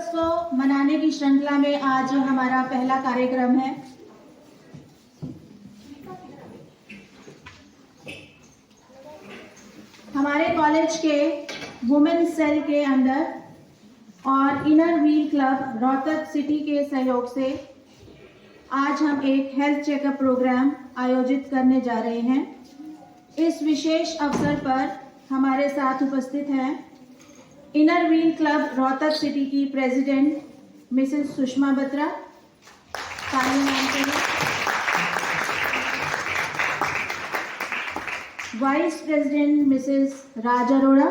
को मनाने की श्रृंखला में आज हमारा पहला कार्यक्रम है। हमारे कॉलेज के वुमेन्स सेल के अंदर और inner Wheel Club Rohtak city के सहयोग से आज हम एक हेल्थ चेकअप प्रोग्राम आयोजित करने जा रहे हैं। इस विशेष अवसर पर हमारे साथ उपस्थित हैं Inner Wheel Club Rohtak city की president Mrs Sushma Batra, vice president Mrs Raj Arora,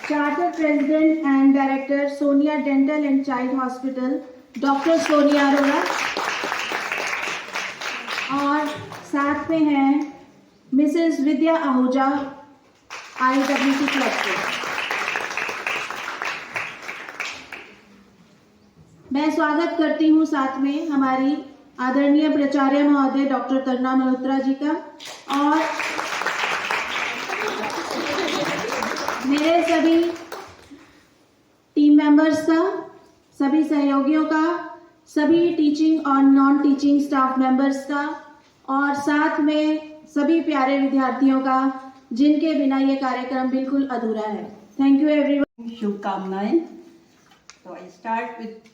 charter president and director Sonia dental and child hospital doctor Sonia Arora, और साथ में हैं Mrs Vidya Ahuja IWC club से। मैं स्वागत करती हूँ साथ में हमारी आदरणीय प्राचार्य महोदय डॉक्टर करुणा मल्होत्रा जी का और मेरे सभी टीम मेंबर्स का, सभी सहयोगियों का, सभी टीचिंग और नॉन टीचिंग स्टाफ मेंबर्स का और साथ में सभी प्यारे विद्यार्थियों का जिनके बिना ये कार्यक्रम बिल्कुल अधूरा है। Thank you everyone. शुभकामनाएं। तो आई स्टार्ट विथ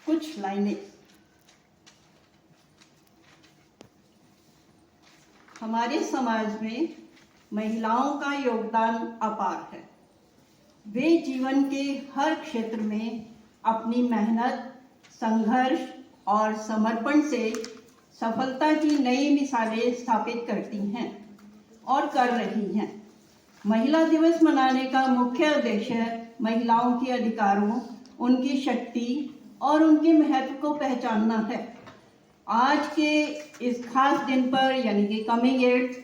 कुछ लाइनें। हमारे समाज में महिलाओं का योगदान अपार है। वे जीवन के हर क्षेत्र में अपनी मेहनत, संघर्ष और समर्पण से सफलता की नई मिसालें स्थापित करती हैं और कर रही हैं। महिला दिवस मनाने का मुख्य उद्देश्य महिलाओं के अधिकारों, उनकी शक्ति और उनके महत्व को पहचानना है। आज के इस खास दिन पर यानी कि कमिंग 8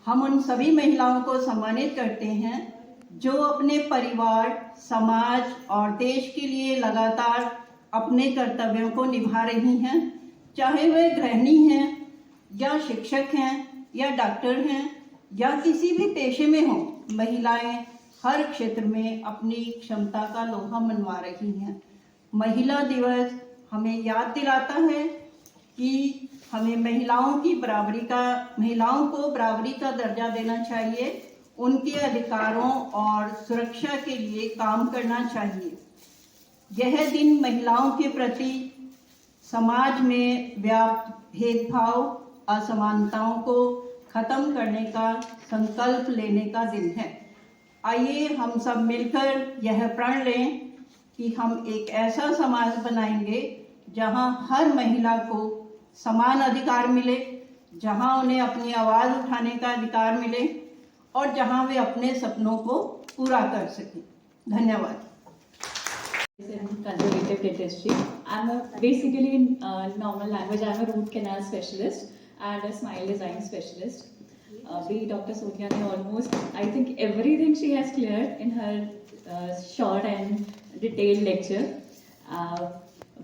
हम उन सभी महिलाओं को सम्मानित करते हैं जो अपने परिवार, समाज और देश के लिए लगातार अपने कर्तव्यों को निभा रही हैं, चाहे वे गृहिणी हैं या शिक्षक हैं या डॉक्टर हैं या किसी भी पेशे में हों। महिलाएं हर क्षेत्र में अपनी क्षमता का लोहा मनवा रही हैं। महिला दिवस हमें याद दिलाता है कि हमें महिलाओं को बराबरी का दर्जा देना चाहिए, उनके अधिकारों और सुरक्षा के लिए काम करना चाहिए। यह दिन महिलाओं के प्रति समाज में व्याप्त भेदभाव, असमानताओं को खत्म करने का संकल्प लेने का दिन है। आइए हम सब मिलकर यह प्रण लें कि हम एक ऐसा समाज बनाएंगे जहां हर महिला को समान अधिकार मिले, जहां उन्हें अपनी आवाज़ उठाने का अधिकार मिले और जहां वे अपने सपनों को पूरा कर सकें। धन्यवाद। In conservative dentistry, basically in normal language, I'm a root canal specialist and a smile design specialist. Dr. Sonia ne almost, I think everything she has cleared in her short and detailed lecture.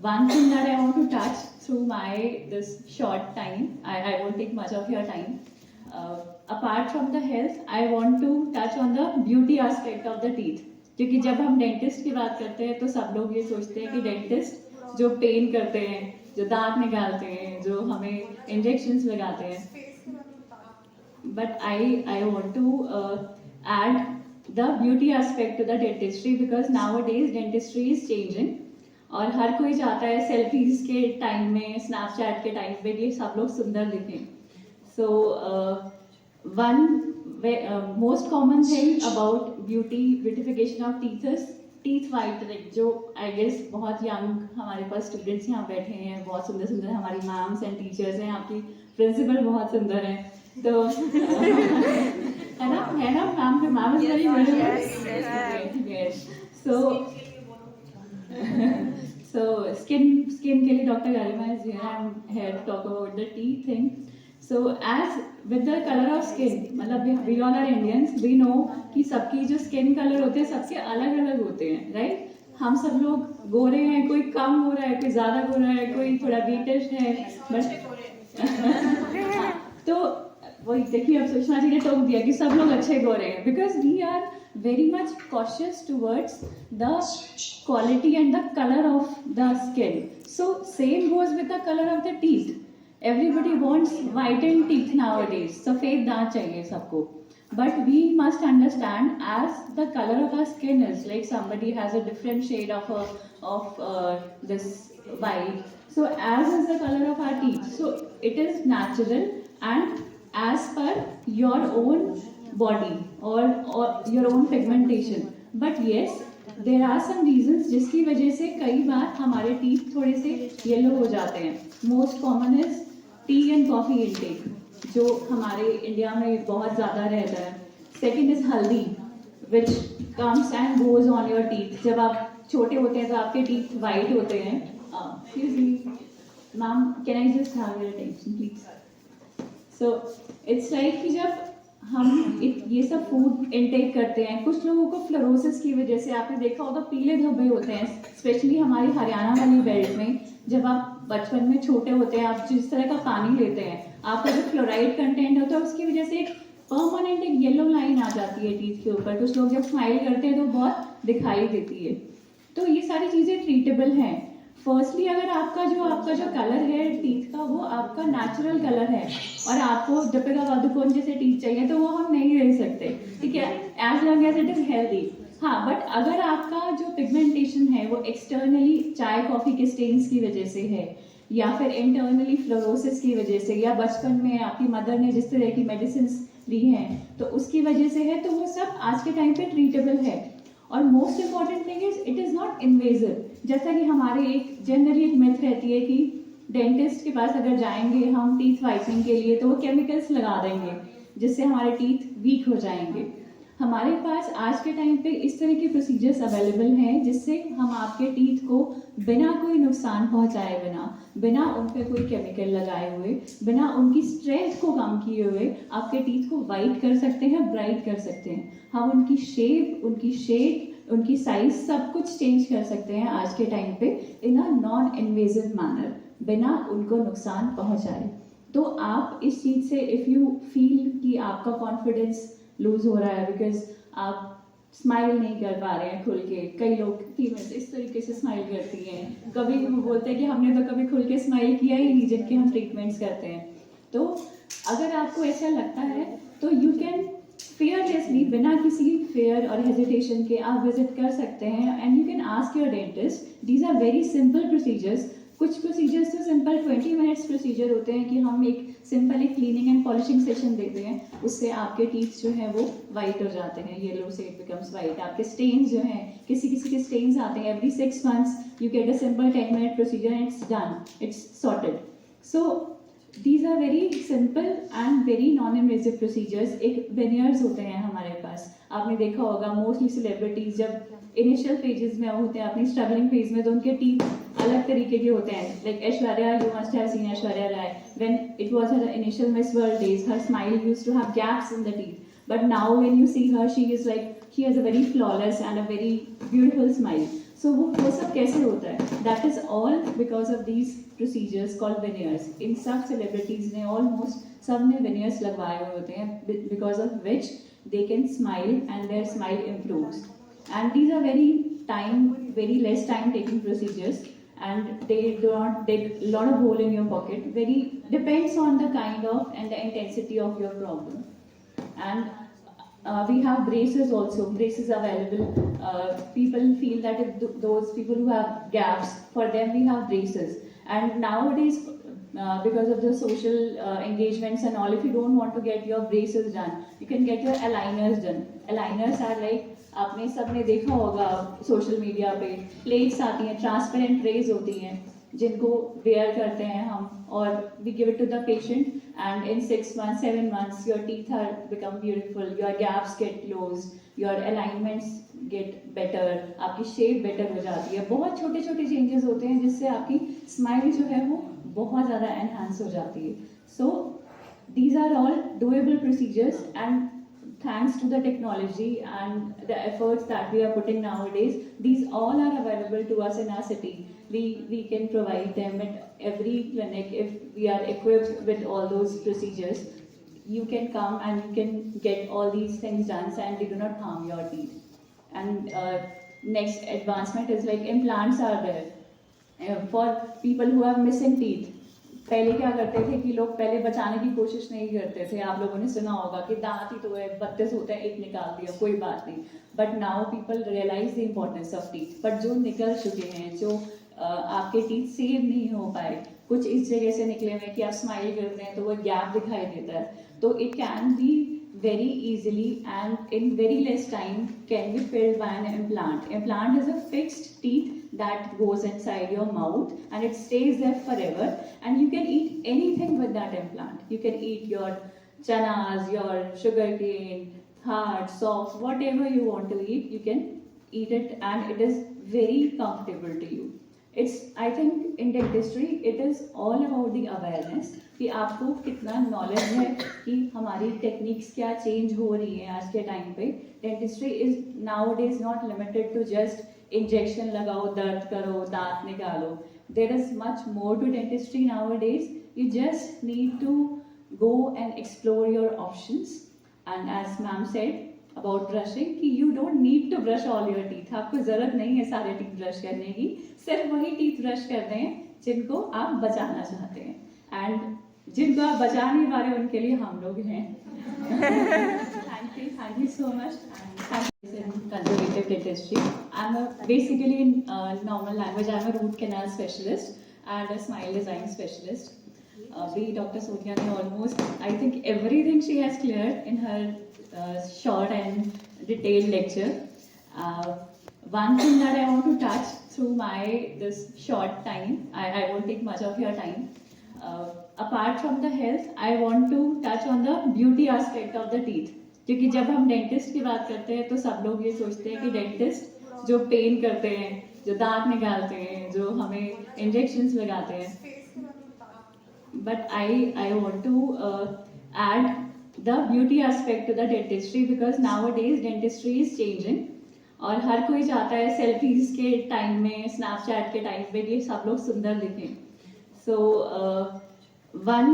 One thing that I want to touch through this short time, I won't take much of your time. Apart from the health, I want to touch on the beauty aspect of the teeth. क्योंकि जब हम dentist की बात करते हैं तो सब लोग ये सोचते हैं कि डेंटिस्ट जो पेन करते हैं, जो दांत निकालते हैं, जो हमें इंजेक्शंस लगाते हैं, but I want to add the beauty aspect to the dentistry because nowadays dentistry is changing और हर कोई चाहता है सेल्फीज के टाइम में, स्नैपचैट के टाइम पे ये सब लोग सुंदर दिखें। सो one most common thing about beautification of teeth is teeth whitening, जो I guess बहुत यंग हमारे पास स्टूडेंट्स यहाँ बैठे हैं, बहुत सुंदर सुंदर हमारी मैम्स एंड टीचर्स हैं, आपकी प्रिंसिपल बहुत सुंदर हैं, तो है ना ma'am is very beautiful. so skin के लिए doctor Garima is here. I'm here to talk about the teeth thing. So as with the color of skin, मतलब we all are Indians, we know कि सबकी जो skin color होते हैं सबके अलग अलग होते हैं, right? हम सब लोग गोरे हैं, कोई कम हो रहा है, कोई ज़्यादा गोरा है, कोई थोड़ा ब्रिटिश है, बट तो वही देखिए, अब सुषमा जी ने टोक दिया कि सब लोग अच्छे गोरे हैं, because we are very much cautious towards the quality and the colour of the skin. So same goes with the colour of the teeth. Everybody wants whitened teeth nowadays. सफेद दांत चाहिए सबको. But we must understand, as the color of our skin is, like somebody has a different shade of this white. So as is the color of our teeth. So it is natural and as per your own body or your own pigmentation. But yes, there are some reasons जिसकी वजह से कई बार हमारे teeth थोड़े से yellow हो जाते हैं. Most common is T and coffee intake, जो हमारे इंडिया में बहुत ज़्यादा रहता है. सेकेंड इज हल्दी, which comes and goes on your teeth. जब आप छोटे होते हैं तो आपके टीथ वाइट होते हैं. Excuse me ma'am, can I just have your attention please. So it's like कि जब हम ये सब फूड इनटेक करते हैं, कुछ लोगों को फ्लोरोसिस की वजह से, आपने देखा होगा पीले धब्बे होते हैं, स्पेशली हमारी हरियाणा वाली बेल्ट में. जब आप बचपन में छोटे होते हैं, आप जिस तरह का पानी लेते हैं, आपका जो फ्लोराइड कंटेंट होता है उसकी वजह से एक परमानेंट एक येलो लाइन आ जाती है टीथ के ऊपर. कुछ लोग जब स्माइल करते हैं तो बहुत दिखाई देती है. तो ये सारी चीज़ें ट्रीटेबल हैं. फर्स्टली, अगर आपका जो कलर है टीथ का, वो आपका नेचुरल कलर है और आपको दीपिका पादुकोण जैसे टीथ चाहिए तो वो हम नहीं ले सकते, ठीक है, as long as it is healthy. हाँ, बट अगर आपका जो पिगमेंटेशन है वो एक्सटर्नली चाय कॉफ़ी के स्टेन्स की वजह से है, या फिर इंटरनली फ्लोरोसिस की वजह से, या बचपन में आपकी मदर ने जिस तरह की मेडिसिन ली हैं तो उसकी वजह से है, तो वो सब आज के टाइम पे ट्रीटेबल है. और most important thing is it is not invasive. जैसा कि हमारे एक जनरली एक मिथ रहती है कि डेंटिस्ट के पास अगर जाएंगे हम टीथ वाइटनिंग के लिए तो वो केमिकल्स लगा देंगे जिससे हमारे टीथ वीक हो जाएंगे. हमारे पास आज के टाइम पे इस तरह के प्रोसीजर्स अवेलेबल हैं जिससे हम आपके टीथ को बिना कोई नुकसान पहुंचाए, बिना उन पर कोई केमिकल लगाए हुए, बिना उनकी स्ट्रेंथ को कम किए हुए आपके टीथ को वाइट कर सकते हैं, ब्राइट कर सकते हैं. हम उनकी शेप, उनकी शेड, उनकी साइज सब कुछ चेंज कर सकते हैं आज के टाइम पे इन अ नॉन इन्वेजिव मैनर, बिना उनको नुकसान पहुंचाए. तो आप इस चीज़ से, इफ़ यू फील कि आपका कॉन्फिडेंस लूज हो रहा है बिकॉज आप स्माइल नहीं कर पा रहे हैं खुल के, कई लोग फीमेल्स इस तरीके से स्माइल करती हैं, कभी वो बोलते हैं कि हमने तो कभी खुल के स्माइल किया ही नहीं जिनके हम ट्रीटमेंट्स करते हैं. तो अगर आपको ऐसा लगता है तो यू कैन fearlessly, बिना किसी फेयर और हेजिटेशन के आप विजिट कर सकते हैं and you can ask your dentist. These are very simple procedures. कुछ प्रोसीजर्स तो सिंपल 20 मिनट्स प्रोसीजर होते हैं कि हम एक सिंपल एक क्लीनिंग एंड पॉलिशिंग सेशन देते हैं, उससे आपके टीथ जो हैं वो वाइट हो जाते हैं, येलो से इट बिकम्स वाइट. आपके स्टेन्स जो हैं, किसी किसी के स्टेन्स आते हैं every 6 months you get a simple 10-minute procedure and it's done, it's sorted. So these are very simple and very non-invasive procedures. एक veneers होते हैं हमारे पास, आपने देखा होगा मोस्टली सेलिब्रिटीज जब इनिशियल फेजेस में होते हैं, अपनी स्ट्रगलिंग फेज में, तो उनके टीथ अलग तरीके के होते हैं. Like Aishwarya, you must have seen Aishwarya Rai when it was her initial Miss World days, her smile used to have gaps in the teeth, but now when you see her she is like, she has a very flawless and a very beautiful smile. So वो सब कैसे होता है? That is all because of these procedures called veneers. इन सब celebrities ने almost सब ने veneers लगवाए हुए होते हैं because of which they can smile and their smile improves. And these are very less time taking procedures and they do not take a lot of hole in your pocket. Very depends on the kind of and the intensity of your problem. And we have braces also. Braces available. People feel that if those people who have gaps, for them we have braces. And nowadays, because of the social engagements and all, if you don't want to get your braces done, you can get your aligners done. Aligners are like, आपने सबने देखा होगा social media पे plates आती हैं, transparent trays होती हैं जिनको वेयर करते हैं हम, और we give it to the patient and in 6 months 7 months your teeth are become beautiful, your gaps get close, your alignments get better, आपकी शेप बेटर हो जाती है. बहुत छोटे छोटे चेंजेस होते हैं जिससे आपकी स्माइल जो है वो बहुत ज़्यादा एनहांस हो जाती है. So these are all doable procedures and thanks to the technology and the efforts that we are putting nowadays, these all are available to us in our city. We can provide them at every clinic if we are equipped with all those procedures. you can come and you can get all these things done and they do not harm your teeth. And next advancement is like implants are there for people who have missing teeth. पहले क्या करते थे कि लोग पहले बचाने की कोशिश नहीं करते थे. आप लोगों ने सुना होगा कि दांत ही तो है, 32 होते हैं, एक निकाल दिया, कोई बात नहीं. But now people realize the importance of teeth. But जो निकल चुके हैं, जो आपके टीथ सेव नहीं हो पाए, कुछ इस जगह से निकले हुए कि आप स्माइल करते हैं तो वो गैप दिखाई देता है, तो it can be very easily and in very less time can be filled by an implant. Implant is a fixed teeth that goes inside your mouth and it stays there forever, and you can eat anything with that implant. You can eat your chanas, your sugarcane, hard, soft, whatever you want to eat, you can eat it and it is very comfortable to you. It's, I think in dentistry it is all about the awareness कि आपको कितना knowledge है कि हमारी techniques क्या change हो रही है आज के टाइम पे. Dentistry is now days not limited to just injection लगाओ, दर्द करो, दांत निकालो. There is much more to dentistry now days. You just need to go and explore your options. And as ma'am said about brushing कि you don't need to brush all your teeth. आपको जरूरत नहीं है सारे teeth brush करने की. सिर्फ वही टीथ ब्रश करने हैं जिनको आप बचाना चाहते हैं, एंड जिनको आप बचा नहीं पा रहे उनके लिए हम लोग हैं. Thank you so much. In conservative dentistry, I'm basically in normal language. I'm a root canal specialist and a smile design specialist. Dr. Sothia ne almost, I think everything she has cleared in her short and detailed lecture. One thing that I want to touch through this short time, I won't take much of your time. Apart from the health, I want to touch on the beauty aspect of the teeth. क्योंकि जब हम dentist की बात करते हैं तो सब लोग ये सोचते हैं कि डेंटिस्ट जो पेन करते हैं, जो दांत निकालते हैं, जो हमें इंजेक्शंस लगाते हैं. But I want to add the beauty aspect to the dentistry because nowadays dentistry is changing. और हर कोई चाहता है सेल्फीज के टाइम में, स्नैपचैट के टाइम पे ये सब लोग सुंदर दिखें. So one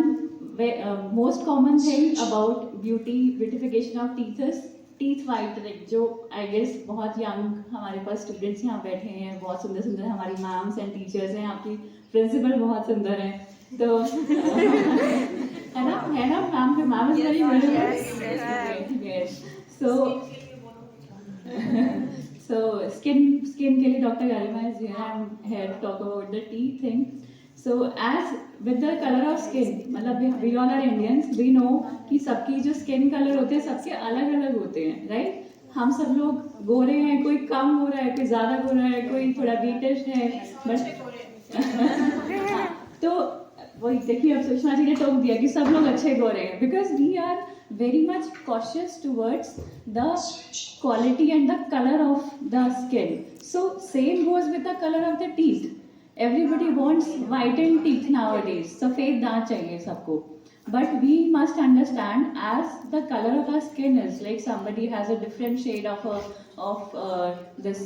most common thing about beautification of teeth is teeth whitening, जो I guess बहुत यंग हमारे पास स्टूडेंट्स यहाँ बैठे हैं, बहुत सुंदर सुंदर हमारी मैम्स एंड टीचर्स हैं, आपकी प्रिंसिपल बहुत सुंदर हैं, तो है ना ma'am, ma'am is very beautiful. So skin के लिए doctor Garima is here. I'm here to talk about the teeth thing. So as with the color of skin, मतलब we all are Indians, we know कि सबकी जो skin color होते हैं सबके अलग अलग होते हैं, right? हम सब लोग गोरे हैं, कोई कम हो रहा है, कोई ज़्यादा गोरा है, कोई थोड़ा ब्रिटिश है, बट तो वही देखिए अब सुषमा जी ने टोक दिया कि सब लोग अच्छे गोरे हैं, because we are very much cautious towards the quality and the color of the skin. So same goes with the color of the teeth. Everybody wants whitened teeth nowadays. सफेद दांत चाहिए सबको. But we must understand as the color of our skin is, like somebody has a different shade of this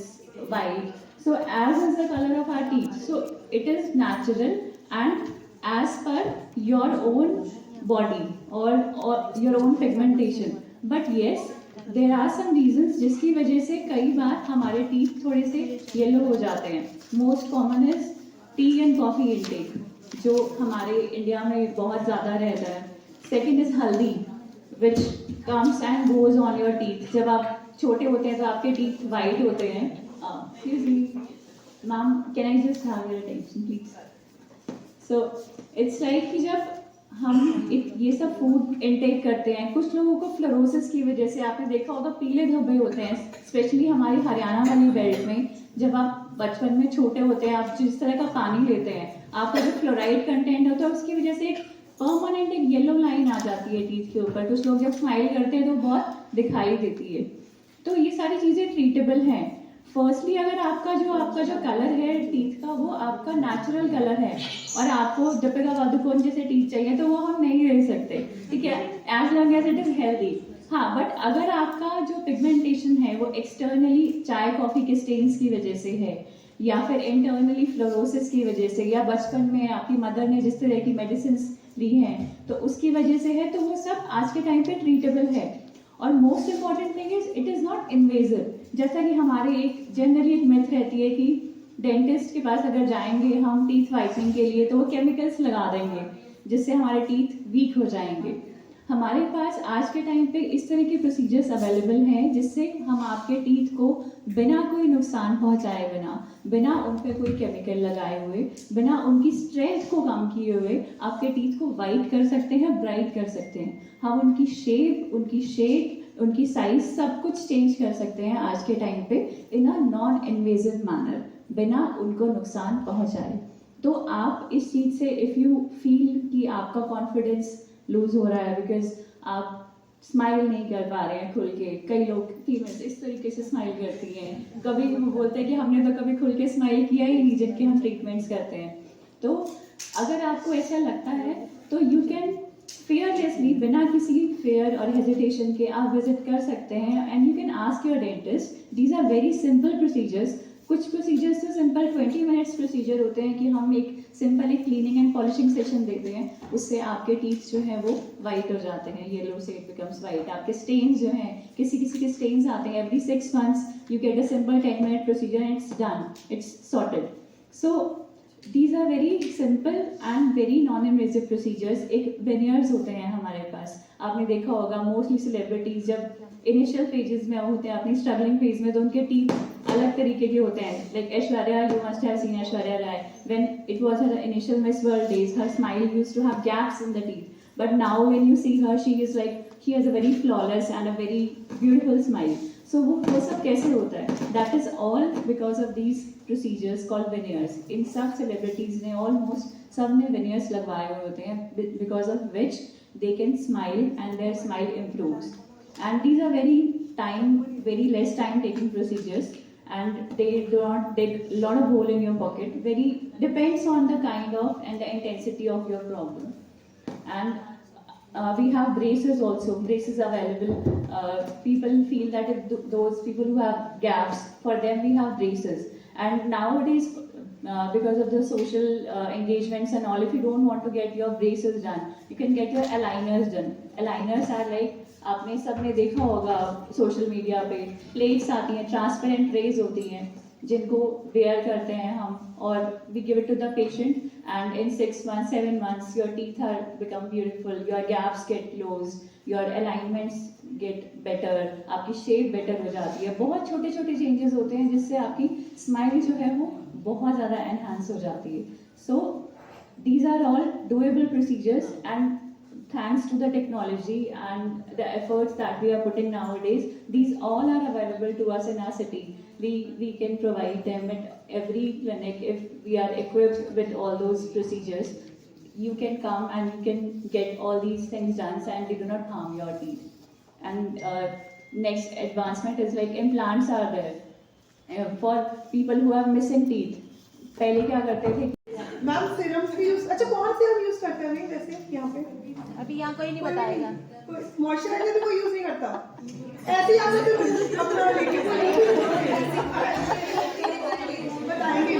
white. So as is the color of our teeth. So it is natural and as per your own body or your own pigmentation. But yes, there are some reasons जिसकी वजह से कई बार हमारे teeth थोड़े से yellow हो जाते हैं. Most common is T and coffee intake, जो हमारे इंडिया में बहुत ज़्यादा रहता है. सेकेंड इज हल्दी which comes and goes on your teeth. जब आप छोटे होते हैं तो आपके टीथ वाइट होते हैं. Excuse me ma'am, can I just have your attention please. So it's like कि जब हम ये सब फूड इनटेक करते हैं, कुछ लोगों को फ्लोरोसिस की वजह से आपने देखा होगा पीले धब्बे होते हैं, स्पेशली हमारी हरियाणा वाली बेल्ट में. जब आप बचपन में छोटे होते हैं, आप जिस तरह का पानी लेते हैं, आपका जो फ्लोराइड कंटेंट होता है उसकी वजह से एक परमानेंट एक येलो लाइन आ जाती है टीथ के ऊपर. कुछ लोग जब स्माइल करते हैं तो बहुत दिखाई देती है. तो ये सारी चीज़ें ट्रीटेबल हैं. फर्स्टली अगर आपका जो कलर है टीथ का वो आपका नेचुरल कलर है और आपको दीपिका पादुकोण जैसे टीथ चाहिए तो वो हम नहीं रह सकते, ठीक है, as long as it is healthy. हाँ, बट अगर आपका जो पिगमेंटेशन है वो एक्सटर्नली चाय कॉफ़ी के स्टेन्स की वजह से है या फिर इंटरनली फ्लोरोसिस की वजह से या बचपन में आपकी मदर ने जिस तरह की मेडिसिन फ्री हैं, तो उसकी वजह से है, तो वो सब आज के टाइम पे ट्रीटेबल है। और most important thing is it is not invasive. जैसा कि हमारे एक जनरली एक मिथ रहती है कि डेंटिस्ट के पास अगर जाएंगे हम टीथ वाइटनिंग के लिए तो वो केमिकल्स लगा देंगे जिससे हमारे टीथ वीक हो जाएंगे। हमारे पास आज के टाइम पे इस तरह के प्रोसीजर्स अवेलेबल हैं जिससे हम आपके टीथ को बिना कोई नुकसान पहुंचाए बिना उन पे कोई केमिकल लगाए हुए, बिना उनकी स्ट्रेंथ को कम किए हुए आपके टीथ को वाइट कर सकते हैं, ब्राइट कर सकते हैं। हम उनकी शेप, उनकी शेप, उनकी साइज सब कुछ चेंज कर सकते हैं आज के टाइम पे इन अ नॉन इन्वेजिव मैनर, बिना उनको नुकसान पहुंचाए। तो आप इस चीज़ से इफ़ यू फील कि आपका कॉन्फिडेंस लूज हो रहा है बिकॉज आप स्माइल नहीं कर पा रहे हैं खुल के, कई लोग फीमेल्स इस तरीके से स्माइल करती हैं, कभी वो बोलते हैं कि हमने तो कभी खुल के स्माइल किया ही नहीं जिनके हम ट्रीटमेंट्स करते हैं। तो अगर आपको ऐसा लगता है तो यू कैन fearlessly, बिना किसी फेयर और हेजिटेशन के आप विजिट कर सकते हैं and you can ask your dentist. These are very simple procedures. कुछ प्रोसीजर्स तो सिंपल 20 मिनट्स प्रोसीजर होते हैं कि हम एक सिंपल एक क्लीनिंग एंड पॉलिशिंग सेशन देते हैं, उससे आपके टीथ जो हैं वो वाइट हो जाते हैं, येलो से इट बिकम्स वाइट। आपके स्टेन्स जो हैं, किसी किसी के स्टेन्स आते हैं, every 6 months you get a simple 10 minute procedure and it's done, it's sorted. So these are very simple and very non-invasive procedures। एक veneers होते हैं हमारे पास, आपने देखा होगा मोस्टली सेलिब्रिटीज जब इनिशियल फेजेस में होते हैं, अपनी स्ट्रगलिंग फेज में, तो उनके टीथ अलग तरीके के होते हैं। Like Aishwarya, you must have seen Aishwarya Rai when it was her initial Miss World days, her smile used to have gaps in the teeth, but now when you see her she is like she has a very flawless and a very beautiful smile. So वो सब कैसे होता है? That is all because of these procedures called veneers। इन सब celebrities ने almost सब ने veneers लगवाए हुए होते हैं because of which they can smile and their smile improves. And these are very less time taking procedures and they do not dig a lot of hole in your pocket. Very depends on the kind of and the intensity of your problem. And we have braces also. Braces available. People feel that if those people who have gaps, for them we have braces. And nowadays, because of the social engagements and all, if you don't want to get your braces done, you can get your aligners done. Aligners are like, आपने सबने देखा होगा social media पे plates आती हैं, transparent raise होती हैं जिनको वेयर करते हैं हम, और we give it to the patient and in 6 months 7 months your teeth are become beautiful, your gaps get close, your alignments get better, आपकी शेप बेटर हो जाती है। बहुत छोटे छोटे चेंजेस होते हैं जिससे आपकी स्माइल जो है वो बहुत ज़्यादा एनहांस हो जाती है। So these are all doable procedures and thanks to the technology and the efforts that we are putting nowadays, these all are available to us in our city. We can provide them at every clinic if we are equipped with all those procedures. You can come and you can get all these things done and they do not harm your teeth. And next advancement is like implants are there for people who have missing teeth. पहले क्या करते थे? Ma'am serums भी use, अच्छा कौन serum use करते हैं अभी जैसे यहाँ पे? अभी यहाँ कोई नहीं बताएगा। मॉइस्चराइजर भी कोई यूज नहीं करता, ऐसे ही आदत है अपना लेके बताएंगे।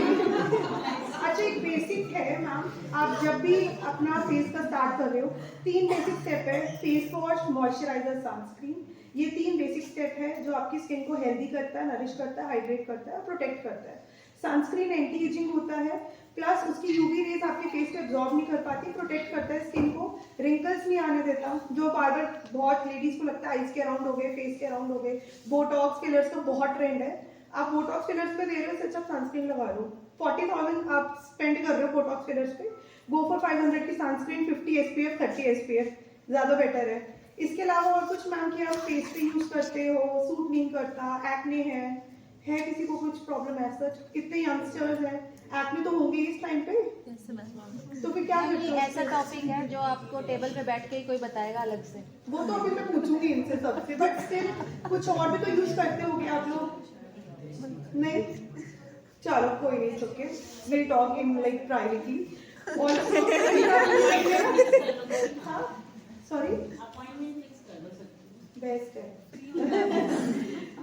अच्छा एक बेसिक है मैम, आप जब भी अपना फेस का स्टार्ट कर रहे हो 3 बेसिक स्टेप है, फेस वॉश, मॉइस्चराइजर, सनस्क्रीन। ये 3 बेसिक स्टेप है जो आपकी स्किन को हेल्दी करता है, नरिश करता है, हाइड्रेट करता है, प्रोटेक्ट करता है। सनस्क्रीन एंटी एजिंग होता है, प्लस उसकी यूवी रेज आपके फेस पे एब्जॉर्ब नहीं कर पाती, प्रोटेक्ट करता है स्किन को, रिंकल्स नहीं आने देता, जो बार बार बहुत लेडीज को लगता है आईज के अराउंड हो गए, फेस के अराउंड हो गए। बोटॉक्स फिलर्स का बहुत ट्रेंड है, आप बोटॉक्स फिलर्स पे दे रहे हो, इससे अच्छा सनस्क्रीन लगा लो। 40,000 आप स्पेंड कर रहे हो बोटॉक्स फिलर्स पे, गो फॉर 500 की सनस्क्रीन, 50 SPF 30 SPF ज़्यादा बेटर है। इसके अलावा और कुछ मैम कि आप फेस पे यूज करते हो, सूट नहीं करता, एक्ने है किसी को कुछ प्रॉब्लम है सच? कितने यंगस्टर्स हैं, एक्ने तो होंगे इस टाइम पे, तो फिर क्या करते हो? ऐसा टॉपिक है जो आपको टेबल पे बैठ के ही कोई बताएगा अलग से, वो तो अभी मैं पूछूंगी इनसे सबसे, बट स्टिल कुछ और भी तो यूज करते होगे आप लोग? नहीं, चलो कोई नहीं, okay, will talk in like privately. हाँ सॉरी, बेस्ट है।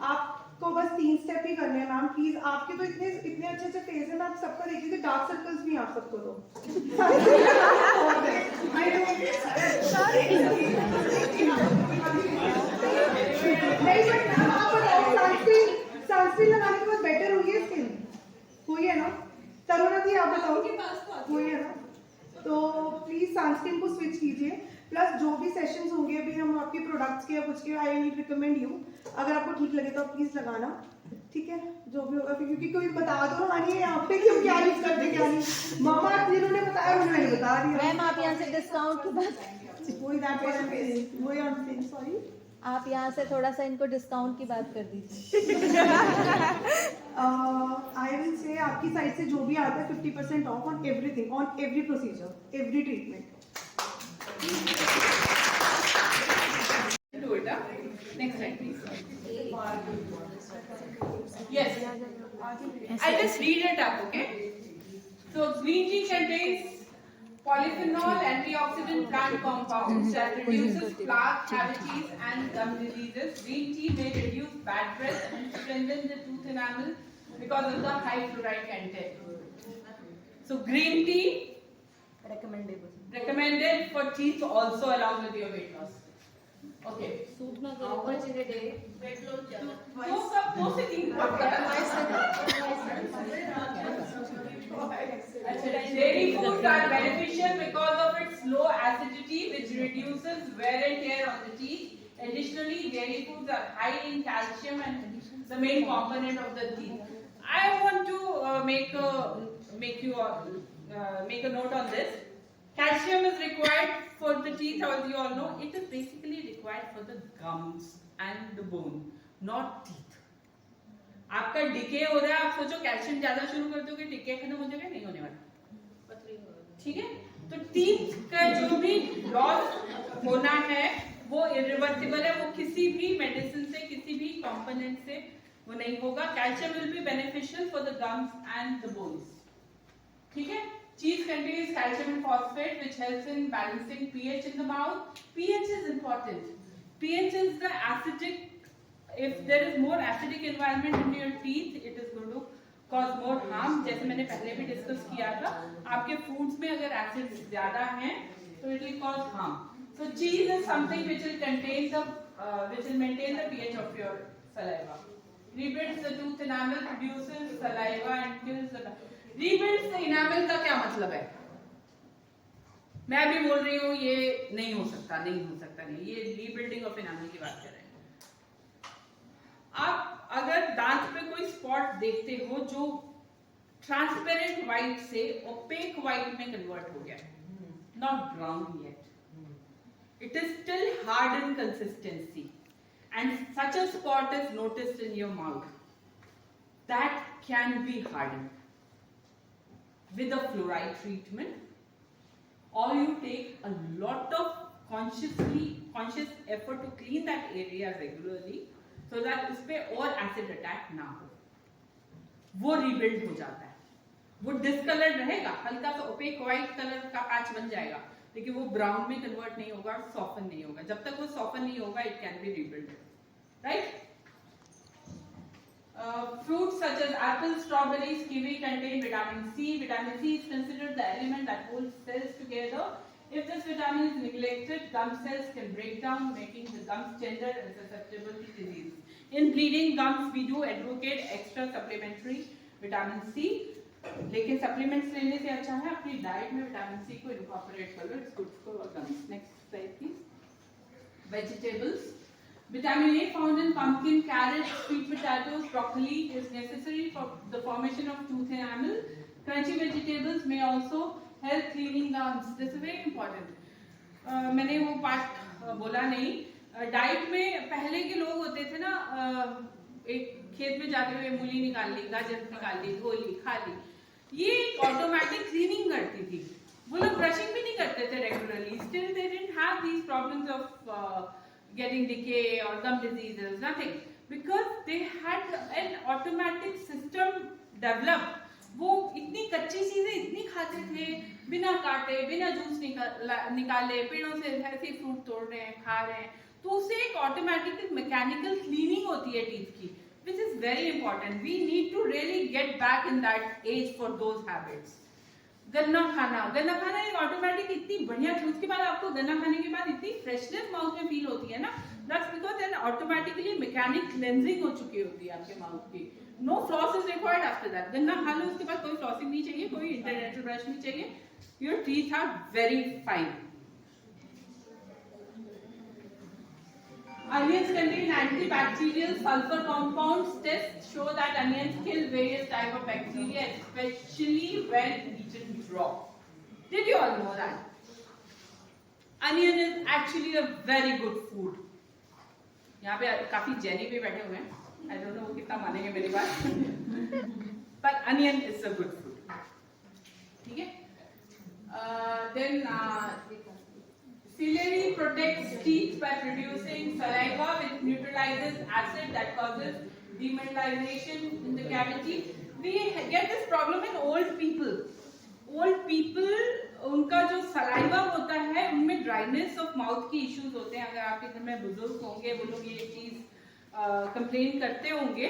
आपको बस 3 स्टेप ही करने हैं मैम प्लीज। आपके तो इतने इतने अच्छे अच्छे फेस है, मैं आप सबका देख लीजिए, डार्क सर्कल्स भी आप सबको दो। नहीं बट मैम आप बताओ, सनस्क्रीन लगाने के बाद बेटर हुई है स्किन? हुई है ना? तरुणा जी आप बताओ, हुई है ना? तो प्लीज सनस्क्रीन को स्विच कीजिए। प्लस जो भी सेशंस होंगे अभी हम आपके प्रोडक्ट्स के या कुछ के, आई नीड रिकमेंड यू, अगर आपको ठीक लगे तो आप प्लीज लगाना, ठीक है? जो भी होगा फिर, क्योंकि कोई बता दो हाँ नहीं यहाँ पे कि हम क्या यूज करते क्या नहीं। मामा जिन्होंने बताया उन्होंने बता दिया। मैम आप यहाँ से डिस्काउंट की बात, वही दैट वही आई एम सेइंग, सॉरी। आप यहाँ से थोड़ा सा इनको डिस्काउंट की बात कर दीजिए। आई विल से आपकी साइड से जो भी आता है 50% of on everything, on every procedure, every treatment. Do it, huh? Next slide, please. Yes. I'll just read it up, okay? So, green tea contains polyphenol antioxidant plant compounds that reduces plaque, cavities, and gum diseases. Green tea may reduce bad breath and strengthen the tooth enamel because of the high fluoride content. So, green tea recommended for teeth also along with your weight loss. Okay. how much in a day? वो सब दो से तीन Dairy foods are beneficial because of its low acidity, which reduces wear and tear on the teeth. Additionally, dairy foods are high in calcium and the main component of the teeth. I want to make a note on this. Calcium is required for the teeth, as you all know. It is basically required for the gums and the bone, not teeth. आपका decay हो रहा है, आप सोचो calcium ज्यादा शुरू कर दोगे, डिके खत्म हो जाएगा, नहीं होने वाला, ठीक है? तो टीथ का जो भी लॉस होना है वो इरिवर्सिबल है, वो किसी भी मेडिसिन से, किसी भी कंपोनेंट से वो नहीं होगा. Calcium will be beneficial for the gums and the bones, ठीक है? Cheese contains calcium and phosphate, which helps in balancing pH in the mouth. pH is important. pH is the acidic. If there is more acidic environment in your teeth, it is going to cause more harm. जैसे मैंने पहले भी discuss किया था, आपके foods में अगर acids ज्यादा हैं, तो it will cause harm. So cheese is something which will contain the, which will maintain the pH of your saliva. Rebuilds the tooth enamel, produces saliva and kills the. Rebuild से enamel का क्या मतलब है? मैं भी बोल रही हूँ ये नहीं हो सकता, नहीं हो सकता, नहीं, ये रीबिल्डिंग ऑफ इनामल की बात कर रहे हैं. आप अगर दांत पे कोई स्पॉट देखते हो जो ट्रांसपेरेंट व्हाइट से ओपेक व्हाइट में कन्वर्ट हो गया, not brown yet, it is still hard in consistency and such a spot is noticed in your mouth, that can be harden with a fluoride treatment, or you take a lot of conscious effort to clean that area regularly so that उस पे और acid attack ना हो, वो rebuild हो जाता है. वो discolored रहेगा, हल्का सा opaque white color का patch बन जाएगा, लेकिन वो brown में convert नहीं होगा और soften नहीं होगा. जब तक वो soften नहीं होगा, it can be rebuilt, right? Fruits such as apples, strawberries, kiwi contain vitamin C. Vitamin C is considered the element that holds cells together. If this vitamin is neglected, gum cells can break down, making the gums tender and susceptible to disease. In bleeding gums, we do advocate extra supplementary vitamin C. लेकिन supplements लेने से अच्छा है अपनी diet में vitamin C को incorporate कर लो. It's good for gums. Next slide, please. Vegetables. Vitamin A found in pumpkin, carrots, sweet potatoes, broccoli is necessary for the formation of tooth enamel. Crunchy vegetables may also help cleaning gums. This is very important. मैंने वो part बोला नहीं. Diet में पहले के लोग होते थे ना, एक खेत में जाते हुए मूली निकाल ली, गाजर निकाल ली, धो ली, खा ली, ये ऑटोमेटिक क्लीनिंग करती थी. वो लोग ब्रशिंग भी नहीं करते थे regularly. Still they didn't have these problems of getting decay or gum diseases, nothing, because they had an automatic system developed. वो इतनी कच्ची चीजें इतनी खाते थे, बिना काटे, बिना जूस निकाले, पेड़ों से ऐसे फ्रूट तोड़ रहे हैं, खा रहे हैं, तो उससे एक ऑटोमेटिक मैकेनिकल क्लीनिंग होती है टीथ की, which is is very important. We need to really get back in that age for those habits. गन्ना खाना एक ऑटोमेटिक इतनी बढ़िया चीज के बाद आपको गन्ना खाने के बाद इतनी फ्रेशनेस माउथ में फील होती है ना, that's because then automatically mechanic cleansing हो चुकी होती है आपके माउथ की. No floss is required after that. गन्ना खा लो, उसके बाद कोई फ्लॉसिंग नहीं चाहिए, कोई इंटरनेशनल ब्रश नहीं चाहिए. Your teeth are very fine. Onions contain antibacterial sulfur compounds. Tests show that onions kill various types of bacteria, especially when eaten raw. Did you all know that? Onion is actually a very good food. यहाँ पे काफी jenny भी बैठे हुए हैं. I don't know वो कितना मानेंगे मेरी बात. But onion is a good food. ठीक है? Then celery protects teeth by producing saliva which neutralizes acid that causes demineralization in the cavity. We get this problem in old people. Old people, उनका जो saliva होता है उनमें dryness of mouth की issues होते हैं. अगर आपके घर में बुजुर्ग होंगे, वो लोग ये चीज complain करते होंगे,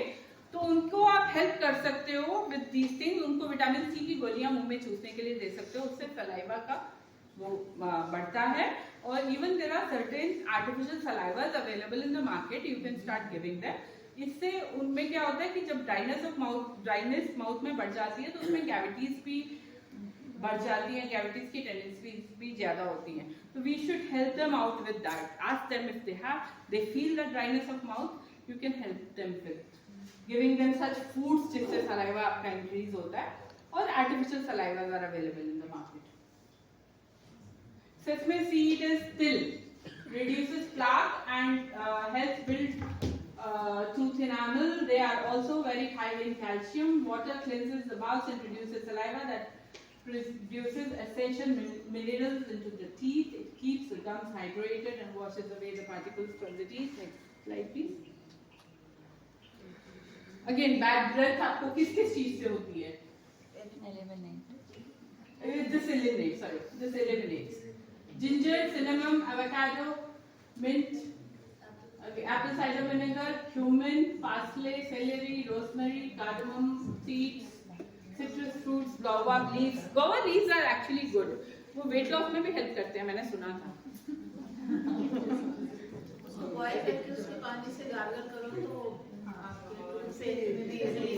तो उनको आप हेल्प कर सकते हो with these things. उनको विटामिन सी की गोलियां मुंह में चूसने के लिए दे सकते हो, उससे saliva का वो बढ़ता है. और even there are certain artificial salivas available in the market, you can start giving that. इससे उनमें क्या होता है कि जब ड्राइनेस माउथ में बढ़ जाती है तो उसमें कैविटीज भी बढ़ जाती हैं, कैविटीज की टेंडेंसी भी ज्यादा होती हैं. तो we should help them out with that. Ask them if they feel the dryness of mouth, you can help them with giving them such foods जिससे सलाइवा आपका इंक्रीज होता है. और artificial salivas are available in the market. Sesame seed is still reduces plaque and helps build tooth enamel. They are also very high in calcium. Water cleanses the mouth and produces saliva that produces essential minerals into the teeth. It keeps the gums hydrated and washes away the particles from the teeth. Next slide, please. Again, bad breath आपको किस चीज से होती है? This eliminates. Ginger, cinnamon, avocado, mint, apple cider vinegar, cumin, parsley, celery, rosemary, cardamom, seeds, citrus fruits, guava leaves. Guava leaves are actually good. वो weight loss में भी help करते हैं, मैंने सुना था. बॉयल करके उसके पानी से गार्गल करो तो आपके से easily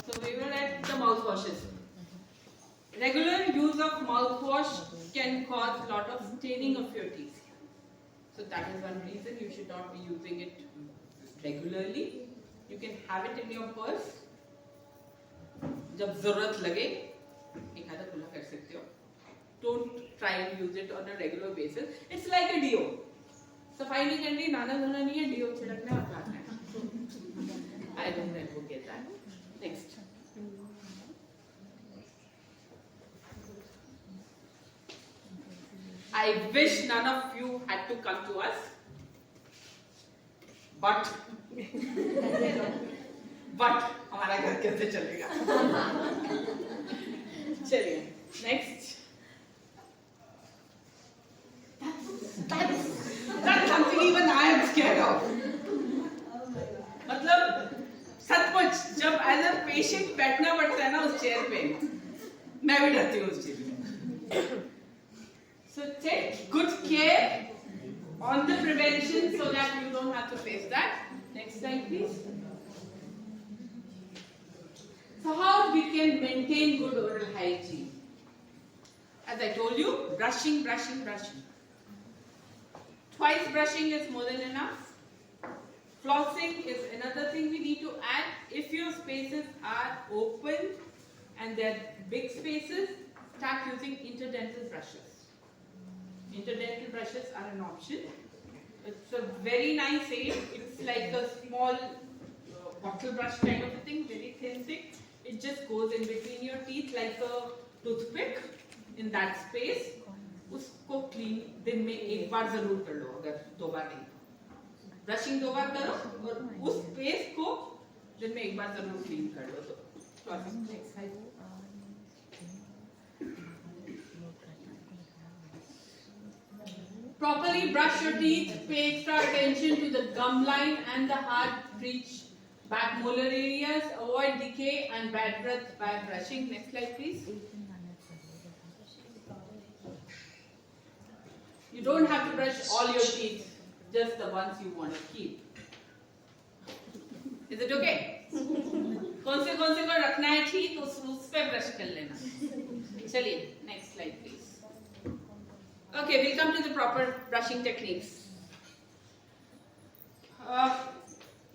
So we will at the mouthwashes. Regular use of mouthwash can cause a lot of staining of your teeth. So that is one reason you should not be using it regularly. You can have it in your purse. जब जरूरत लगे एक आधा खुला कर सकते हो. Don't try and use it on a regular basis. It's like a deo. सफाई नहीं करनी, नाना धोना नहीं है, deo छिड़कने और लगाना है. I don't know who get that. Next. I wish none of you had to come to us, but हमारा घर कैसे चलेगा? चलिए next. That's something even I am scared of. मतलब सचमुच जब एज अ पेशेंट बैठना पड़ता है ना उस चेयर पे, मैं भी डरती हूँ उस चीज में. So take good care on the prevention so that you don't have to face that. Next slide, please. So how we can maintain good oral hygiene? As I told you, brushing. Twice brushing is more than enough. Flossing is another thing we need to add. If your spaces are open and they're big spaces, start using interdental brushes. Interdental brushes are an option. It's a very nice aid. It's like a small bottle brush kind of a thing, very thin thing. It just goes in between your teeth like a toothpick in that space. उसको clean दिन में एक बार जरूर कर लो, अगर 2 बार नहीं. Brushing 2 बार करो और उस space को दिन में एक बार जरूर clean कर लो. तो next slide. Properly brush your teeth. Pay extra attention to the gum line and the hard breach back molar areas, avoid decay and bad breath by brushing. Next slide, please. You don't have to brush all your teeth, just the ones you want to keep. Is it okay? कौन से को रखना है ठीक उस पे brush कर लेना. चलिए next slide please. Okay, we'll come to the proper brushing techniques.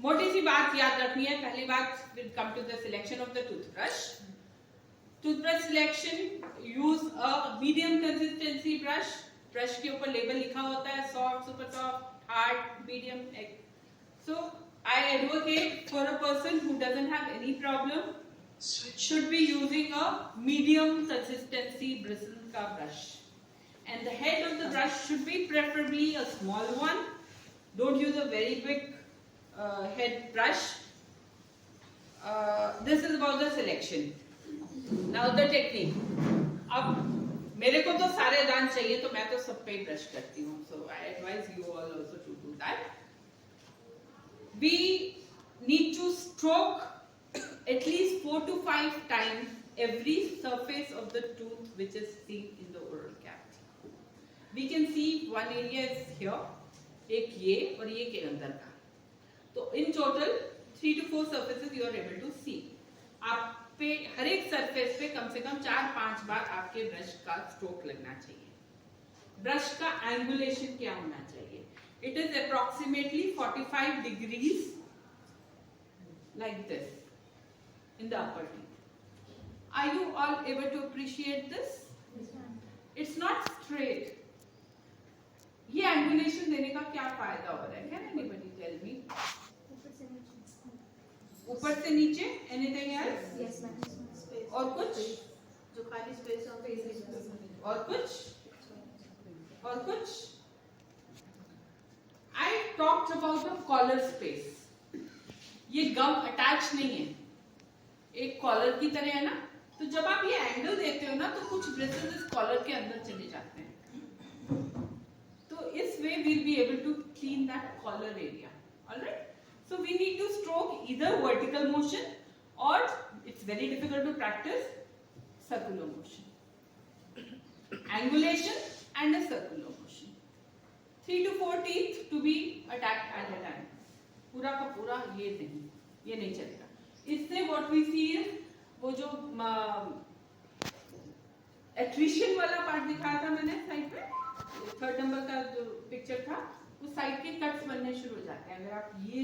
मोटी सी बात याद रखनी है. पहली बात, we'll come to the selection of the toothbrush. Toothbrush selection, use a medium consistency brush. Brush के ऊपर लेबल लिखा होता है soft, super soft, hard, medium. So I advocate for a person who doesn't have any problem should be using a medium consistency bristle ka brush, and the head of the brush should be preferably a small one. Don't use a very big head brush. This is about the selection. Now the technique. अब मेरे को तो सारे दांत चाहिए तो मैं तो सब पे ब्रश करती हूँ. So I advise you all also to do that. We need to stroke at least 4 to 5 times every surface of the tooth which is seen in the oral cavity. We can see one area is here, एक ये और ये के अंदर का. तो in total 3 to 4 surfaces you are able to see. आप पे हर एक सरफेस पे कम से कम 4-5 बार आपके ब्रश का स्ट्रोक लगना चाहिए. ब्रश का एंगुलेशन क्या होना चाहिए? It is approximately 45 degrees like this in the upper teeth. Are you all able to appreciate this? It's not straight. ये angulation देने का क्या फायदा हो रहा है? Can anybody tell me? ऊपर से नीचे? Anything else? Yes, ma'am. और कुछ? जो खाली स्पेस और कुछ? और कुछ? I talked about the collar space. ये गम अटैच नहीं है, एक कॉलर की तरह है ना. तो जब आप ये एंगल देते हो ना तो कुछ ब्रिसल्स इस कॉलर के अंदर चले जाते हैं. तो इस वे we'll be able to clean that collar area. All right. So we need to stroke either vertical motion or it's very difficult to practice circular motion. Angulation and a circular motion. 3 to 4 teeth to be attacked at a time. पूरा का पूरा ये नहीं चलेगा. इससे what we see is वो जो attrition वाला पार्ट दिखाया था मैंने साइड पे, 3rd नंबर का जो पिक्चर था, वो साइड के कट्स बनने शुरू हो जाते हैं. अगर आप ये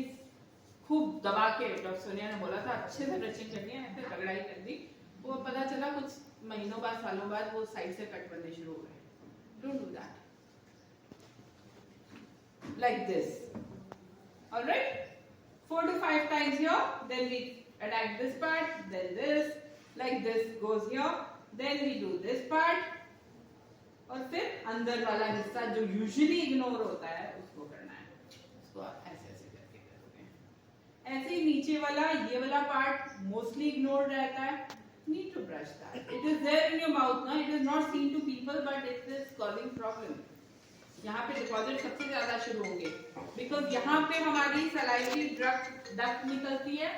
खूब दबा के, डॉक्टर सोनिया ने बोला था अच्छे से ब्रशिंग करनी है, ऐसे रगड़ाई कर दी, वो पता चला कुछ महीनों बाद सालों बाद वो साइड से कट बनने शुरू हो गए. Don't do that. Like this. All right. 4 to 5 times here. Then we attack this part. Then this. Like this goes here. Then we do this part. और फिर अंदर वाला हिस्सा जो यूजुअली इग्नोर होता है उसको करना है. उसको आप ऐसे ऐसे करके करोगे. ऐसे ही नीचे वाला ये वाला पार्ट मोस्टली इग्नोर्ड रहता है. Need to brush that. It is there in your mouth now. It is not seen to people, but it is causing problem. यहाँ पे डिपॉजिट सबसे ज्यादा शुरू होंगे बिकॉज यहाँ पे हमारी सलाइवरी डक्ट निकलती है.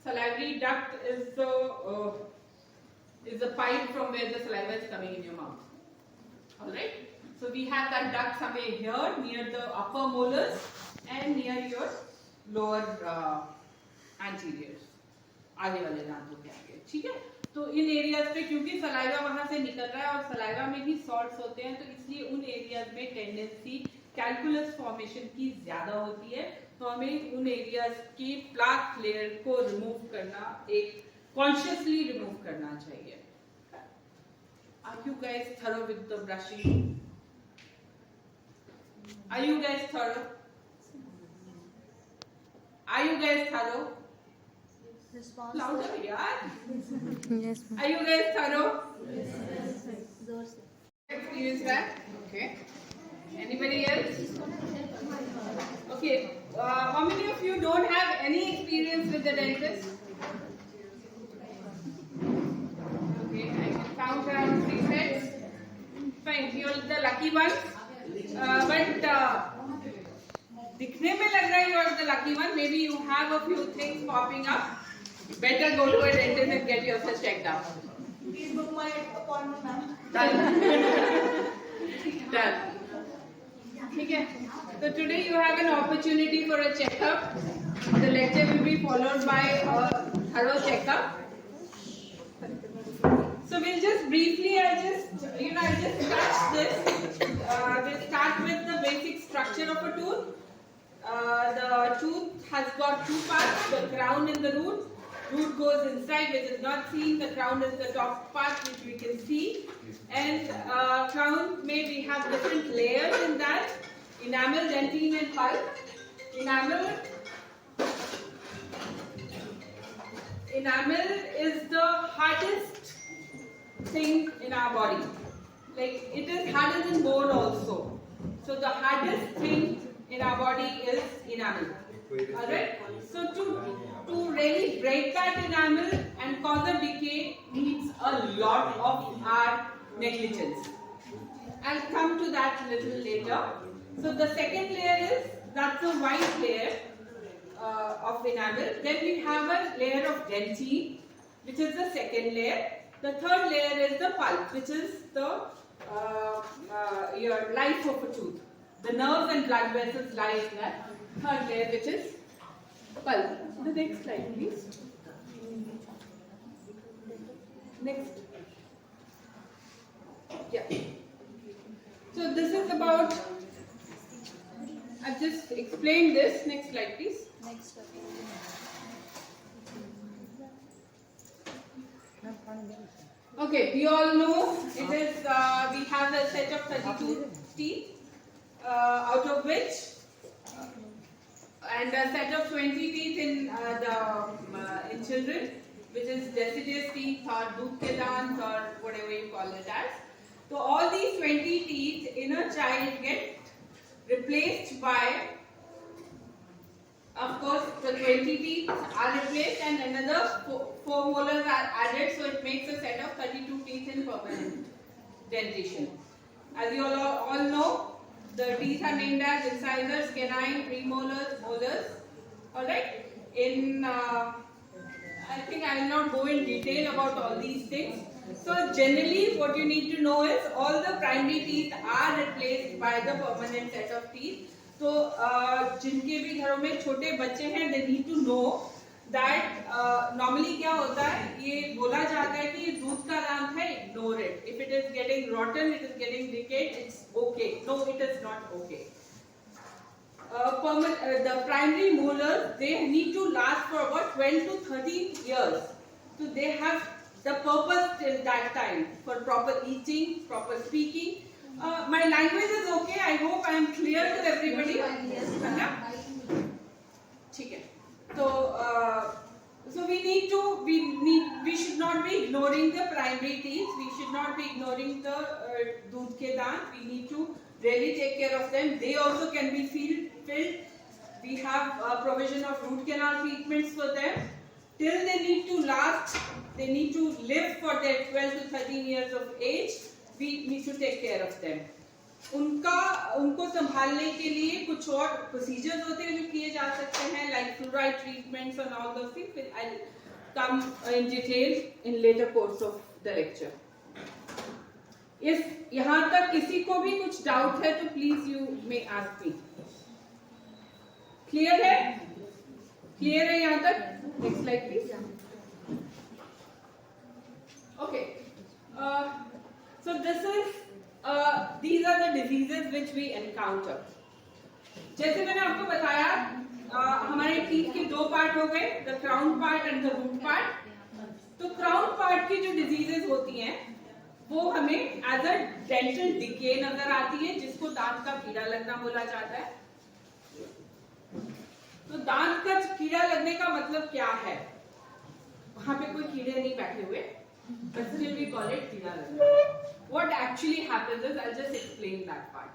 Salivary duct is the pipe from where the saliva is coming in your mouth. All right. So we have that duct somewhere here near the upper molars and near your lower anteriors. आगे वाले दांतों के आगे. ठीक है. तो इन areas पे क्योंकि सलाइवा वहां से निकल रहा है और सलाइवा में ही सॉल्ट्स होते हैं, तो इसलिए उन एरियाज में टेंडेंसी कैल्कुलस फॉर्मेशन की ज्यादा होती है. तो हमें उन एरियाज की प्लाक लेयर को रिमूव करना, एक कॉन्शियसली रिमूव करना चाहिए. Are you guys thorough with the brushing? Are you guys thorough? Are you guys thorough? Louder, yaar. Yes, Are you guys thorough? yes. जोर से. Experience that? Okay. Anybody else? Okay. How many of you don't have any experience with the dentist? Okay, I can count around 6 heads. Fine, you're the lucky ones. But दिखने में लग रहा है you're the lucky salty one. Maybe you have a few things popping up. Better go to a dentist and get yourself checked out. Please book my appointment, ma'am. Done. Done. Okay. So today you have an opportunity for a checkup. The lecture will be followed by a thorough checkup. So we'll just briefly, I'll just touch this. We'll start with the basic structure of a tooth. The tooth has got two parts, the crown and the root. Root goes inside, which is not seen. The crown is the top part, which we can see. And crown, we have different layers in that. Enamel, dentine and pulp. Enamel is the hardest thing in our body. Like, it is harder than bone also. So the hardest thing in our body is enamel. Alright? So to really break that enamel and cause a decay needs a lot of our negligence. I'll come to that a little later. So the second layer is, that's the white layer of enamel. Then we have a layer of dentine, which is the second layer. The third layer is the pulp, which is the your life of a tooth. The nerves and blood vessels lie in that third layer, which is pulp. The next slide, please. Next. Yeah. So this is about, I've just explained this. Next slide, please. Next. Okay, we all know it is, we have a set of 32 teeth, out of which, and a set of 20 teeth in children, which is deciduous teeth or tooth ke dant or whatever you call it as. So all these 20 teeth in a child get replaced by, of course, the 20 teeth are replaced and another 4 molars are added, so it makes a set of 32 teeth in permanent dentition. As you all know, the teeth are named as incisors, canine, premolars, molars. Alright? I think I will not go in detail about all these things. So generally what you need to know is all the primary teeth are replaced by the permanent set of teeth. तो जिनके भी घरों में छोटे बच्चे हैं, they need to know that normally क्या होता है, ये बोला जाता है कि ये दूध का दांत है, ignore it. If it is getting rotten, it is getting decayed, it's okay. No, it is not okay. The primary molars, they need to last for about 12 to 13 years. So they have the purpose till that time for proper eating, proper speaking. My language is okay. I hope I am clear to everybody. ठीक है. So we should not be ignoring the primary teeth. We should not be ignoring the दूध के दांत. We need to really take care of them. They also can be filled. We have provision of root canal treatments for them. Till they need to last, they need to live for their 12 to 13 years of age. We need to take care of them. उनको संभालने के लिए कुछ और procedures होते हैं जो किए जा सकते हैं, like fluoride treatments and all those things. I'll come in detail in later course of the lecture. इस यहाँ तक किसी को भी कुछ डाउट है तो please you may ask me. Clear है? क्लियर है यहाँ तक? Next slide please. Okay. So these are the diseases which we encounter. जैसे मैंने आपको बताया, हमारे टीथ के दो पार्ट हो गए, the crown part and the root part. तो crown part की जो diseases होती हैं, वो हमें as a dental decay नजर आती है, जिसको दांत का कीड़ा लगना बोला जाता है. तो दांत का कीड़ा लगने का मतलब क्या है? वहां पे कोई कीड़े नहीं बैठे हुए, but still we call it कीड़ा लगना. What actually happens is, I'll just explain that part.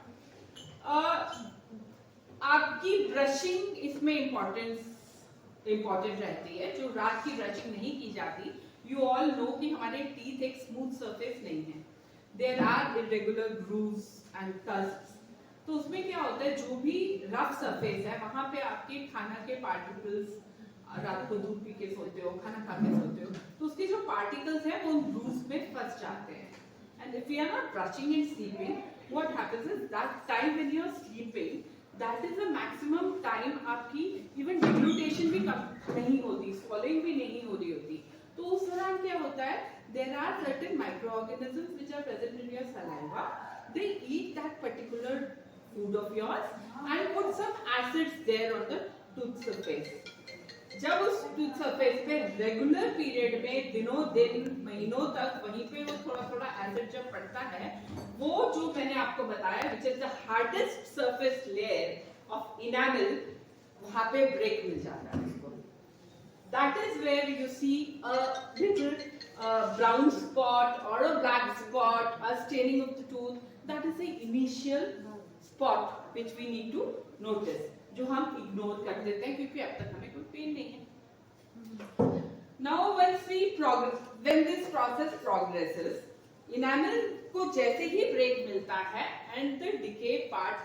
आपकी ब्रशिंग इसमें इम्पोर्टेंट रहती है. जो रात की ब्रशिंग नहीं की जाती, you all know कि हमारे टीथ एक स्मूथ सरफेस नहीं है. There are irregular grooves and cusps. तो उसमें क्या होता है, जो भी रफ सरफेस है वहां पे आपके खाना के पार्टिकल्स, रात को दूध पी के सोते हो, खाना खा के सोते हो, तो उसके जो पार्टिकल्स हैं वो ग्रूव्स में फंस जाते हैं. And if you are not brushing and sleeping, what happens is that time when you are sleeping, that is the maximum time आपकी इवन डिग्लूटेशन भी कम नहीं होती, swallowing भी नहीं हो रही होती. तो उस दौरान क्या होता है, there are certain microorganisms which are present in your saliva. They eat that particular food of yours and put some acids there on the tooth surface. जब उस tooth surface पे रेगुलर पीरियड में दिनों दिन महीनों तक वहीं पे वो थोड़ा थोड़ा एसिड जब पड़ता है, वो जो मैंने आपको बताया which is the hardest surface layer of enamel, वहाँ पे ब्रेक मिल जाता है उसको. That is where you see a little brown spot or a black spot, a staining of the tooth. That is the initial spot which we need to notice, जो हम ignore कर देते हैं क्योंकि अब तक हमें कोई पेन नहीं है. Now when this process progresses, enamel को जैसे ही break मिलता है and the decay part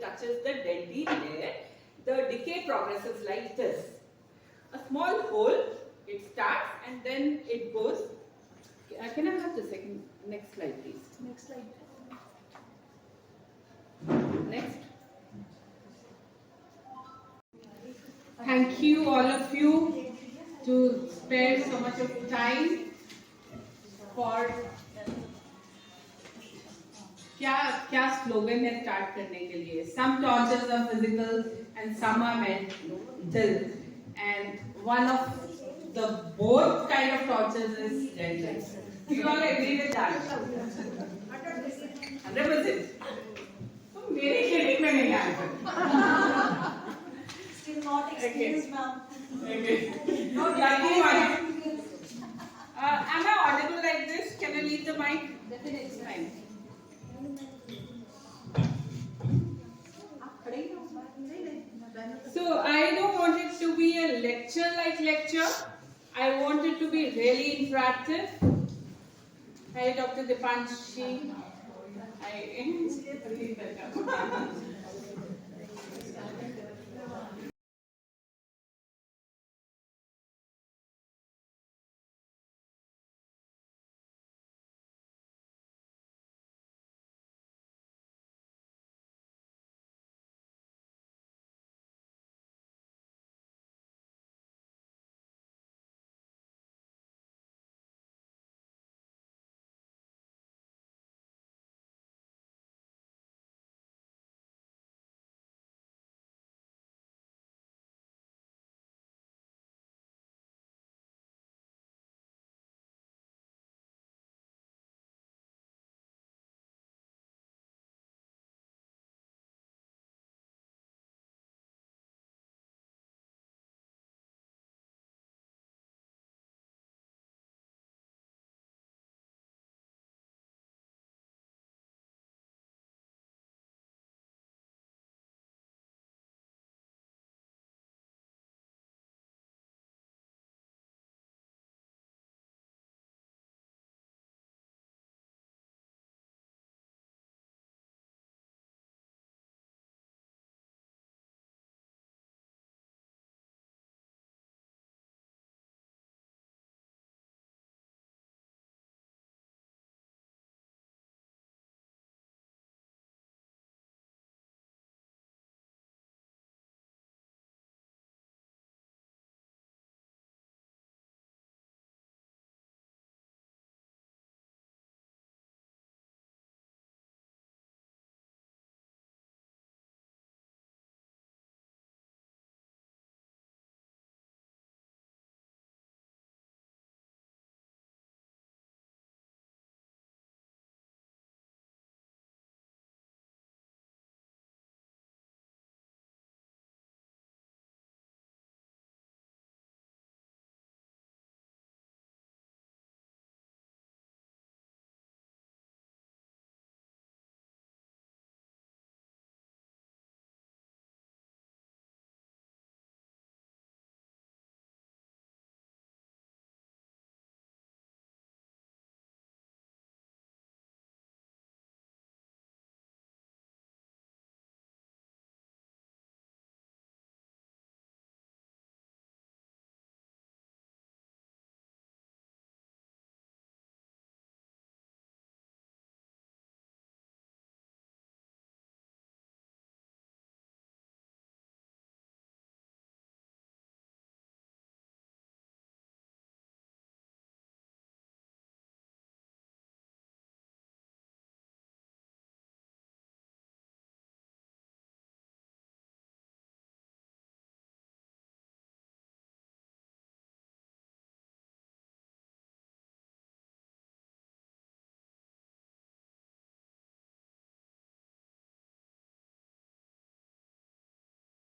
touches the dentine layer, the decay progresses like this. A small hole, it starts and then it goes. Can I have the next slide, please? Next slide. Next. Thank you, all of you, to spare so much of time for. क्या slogan है start करने के लिए? Some tortures are physical and some are mental. And one of the both kind of tortures is dental. Do you all agree with that? 100%. तो मेरे clinic में नहीं आए. Still not experienced, ma'am. Okay. Lucky one. Am I audible like this? Can I leave the mic? Definitely. Fine. So I don't want it to be a lecture-like lecture. I want it to be really interactive. Hi, Dr. Dipanshi. Hi.